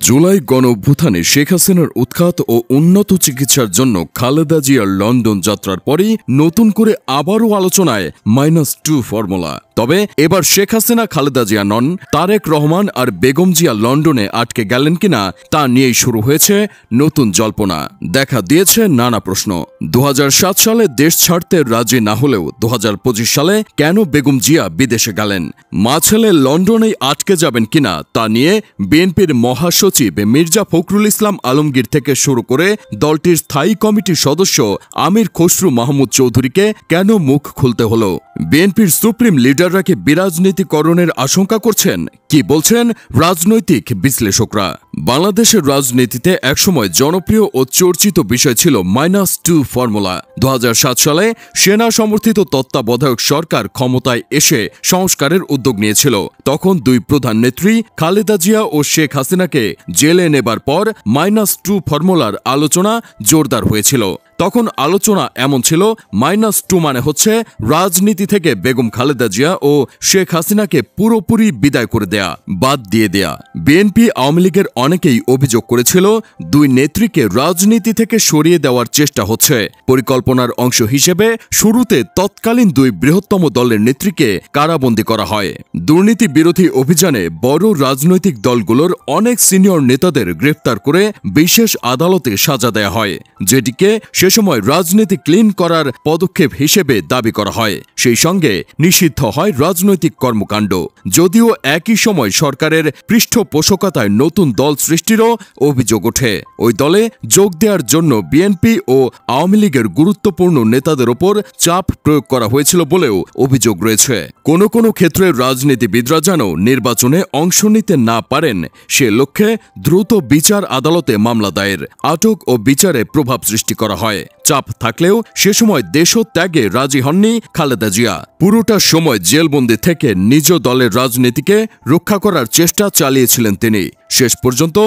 জুলাই গণঅভ্যুত্থানে শেখ হাসিনার উৎখাত ও উন্নত চিকিৎসার জন্য খালেদা জিয়ার লন্ডন যাত্রার পরই নতুন করে আবারও আলোচনায় -2 ফর্মুলা। তবে এবার শেখ হাসিনা খালেদা জিয়া নন, তারেক রহমান আর বেগম জিয়া লন্ডনে আটকে গেলেন কিনা তা নিয়েই শুরু হয়েছে নতুন জল্পনা। দেখা দিয়েছে নানা প্রশ্ন। 2007 সালে দেশ ছাড়তে রাজি না হলেও 2025 সালে কেন বেগম জিয়া বিদেশে গেলেন? মা ছেলে লন্ডনেই আটকে যাবেন কিনা তা নিয়ে বিএনপির মহাসচিব মির্জা ফখরুল ইসলাম আলমগীর থেকে শুরু করে দলটির স্থায়ী কমিটির সদস্য আমির খসরু মাহমুদ চৌধুরীকে কেন মুখ খুলতে হলো? বিএনপির সুপ্রিম লিডাররা কি বিরাজনীতিকরণের আশঙ্কা করছেন? কি বলছেন রাজনৈতিক বিশ্লেষকরা? বাংলাদেশের রাজনীতিতে একসময় জনপ্রিয় ও চর্চিত বিষয় ছিল -2 ফর্মুলা। 2007 সালে সেনা সমর্থিত তত্ত্বাবধায়ক সরকার ক্ষমতায় এসে সংস্কারের উদ্যোগ নিয়েছিল। তখন দুই প্রধান নেত্রী খালেদা জিয়া ও শেখ হাসিনাকে জেলে নেবার পর -2 ফর্মুলার আলোচনা জোরদার হয়েছিল। তখন আলোচনা এমন ছিল, -2 মানে হচ্ছে রাজনীতি থেকে বেগম খালেদা জিয়া ও শেখ হাসিনাকে পুরোপুরি বিদায় করে দেয়া, বাদ দিয়ে দেয়া। বিএনপি আওয়ামী লীগের অনেকেই অভিযোগ করেছিল দুই নেত্রীকে রাজনীতি থেকে সরিয়ে দেওয়ার চেষ্টা হচ্ছে। পরিকল্পনার অংশ হিসেবে শুরুতে তৎকালীন দুই বৃহত্তম দলের নেত্রীকে কারাবন্দী করা হয়। দুর্নীতি বিরোধী অভিযানে বড় রাজনৈতিক দলগুলোর অনেক সিনিয়র নেতাদের গ্রেফতার করে বিশেষ আদালতে সাজা দেয়া হয়, যেটিকে সে সময় রাজনীতি ক্লিন করার পদক্ষেপ হিসেবে দাবি করা হয়। সেই সঙ্গে নিষিদ্ধ হয় রাজনৈতিক কর্মকাণ্ড। যদিও একই সময় সরকারের পৃষ্ঠপোষকতায় নতুন দল সৃষ্টিরও অভিযোগ ওঠে। ওই দলে যোগ দেওয়ার জন্য বিএনপি ও আওয়ামী লীগের গুরুত্বপূর্ণ নেতাদের ওপর চাপ প্রয়োগ করা হয়েছিল বলেও অভিযোগ রয়েছে। কোনো কোনো ক্ষেত্রে রাজনীতিবিদরা যেন নির্বাচনে অংশ নিতে না পারেন সে লক্ষ্যে দ্রুত বিচার আদালতে মামলা দায়ের, আটক ও বিচারে প্রভাব সৃষ্টি করা হয়। চাপ থাকলেও সে সময় দেশত্যাগে রাজি হননি খালেদা জিয়া। পুরোটা সময় জেলবন্দি থেকে নিজ দলের রাজনীতিকে রক্ষা করার চেষ্টা চালিয়েছিলেন তিনি। শেষ পর্যন্ত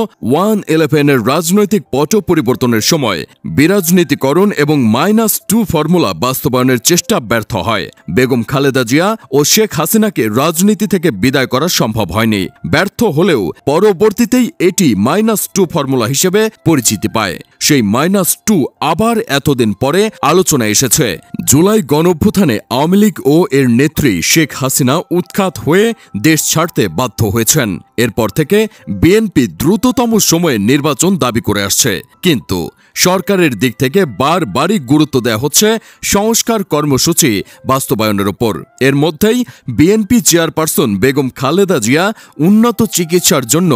1-11-এর রাজনৈতিক পট পরিবর্তনের সময় বিরাজনীতিকরণ এবং -2 ফর্মুলা বাস্তবায়নের চেষ্টা ব্যর্থ হয়। বেগম খালেদা জিয়া ও শেখ হাসিনাকে রাজনীতি থেকে বিদায় করা সম্ভব হয়নি। ব্যর্থ হলেও পরবর্তীতেই এটি -2 ফর্মুলা হিসেবে পরিচিতি পায়। সেই -2 আবার এতদিন পরে আলোচনায় এসেছে। জুলাই গণঅভ্যুত্থানে আওয়ামী লীগ ও এর নেত্রী শেখ হাসিনা উৎখাত হয়ে দেশ ছাড়তে বাধ্য হয়েছেন। এরপর থেকে বিএনপি দ্রুততম সময়ে নির্বাচন দাবি করে আসছে, কিন্তু সরকারের দিক থেকে বারবারই গুরুত্ব দেওয়া হচ্ছে সংস্কার কর্মসূচি বাস্তবায়নের ওপর। এর মধ্যেই বিএনপি চেয়ারপারসন বেগম খালেদা জিয়া উন্নত চিকিৎসার জন্য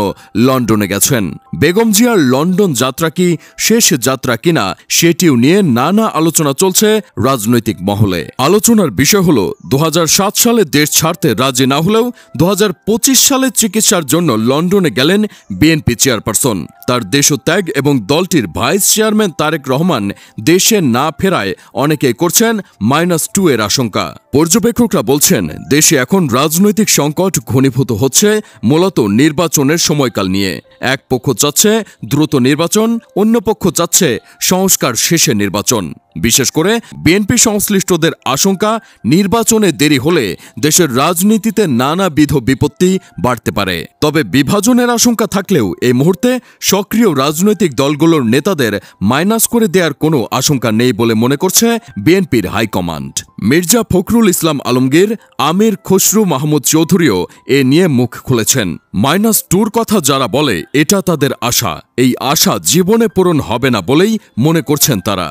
লন্ডনে গেছেন। বেগম জিয়ার লন্ডন যাত্রা কি শেষ যাত্রা কিনা সেটিও নিয়ে নানা আলোচনা চলছে রাজনৈতিক মহলে। আলোচনার বিষয় হল 2007 সালে দেশ ছাড়তে রাজি না হলেও 2025 সালে চিকিৎসার জন্য লন্ডনে গেলেন বিএনপি চেয়ারপারসন। তার দেশত্যাগ এবং দলটির ভাইস চেয়ারম্যান তারেক রহমান দেশে না ফেরায় অনেকে করছেন -2 এর আশঙ্কা। পর্যবেক্ষকরা বলছেন দেশে এখন রাজনৈতিক সংকট ঘনীভূত হচ্ছে মূলত নির্বাচনের সময়কাল নিয়ে। এক পক্ষ চাচ্ছে দ্রুত নির্বাচন, অন্য পক্ষ চাচ্ছে সংস্কার শেষে নির্বাচন। বিশেষ করে বিএনপি সংশ্লিষ্টদের আশঙ্কা নির্বাচনে দেরি হলে দেশের রাজনীতিতে নানাবিধ বিপত্তি বাড়তে পারে। তবে বিভাজনের আশঙ্কা থাকলেও এই মুহূর্তে সক্রিয় রাজনৈতিক দলগুলোর নেতাদের মাইনাস করে দেওয়ার কোনো আশঙ্কা নেই বলে মনে করছে বিএনপির হাইকমান্ড। মির্জা ফখরুল ইসলাম আলমগীর, আমির খসরু মাহমুদ চৌধুরীও এ নিয়ে মুখ খুলেছেন। -2 কথা যারা বলে এটা তাদের আশা, এই আশা জীবনে পূরণ হবে না বলেই মনে করছেন তারা।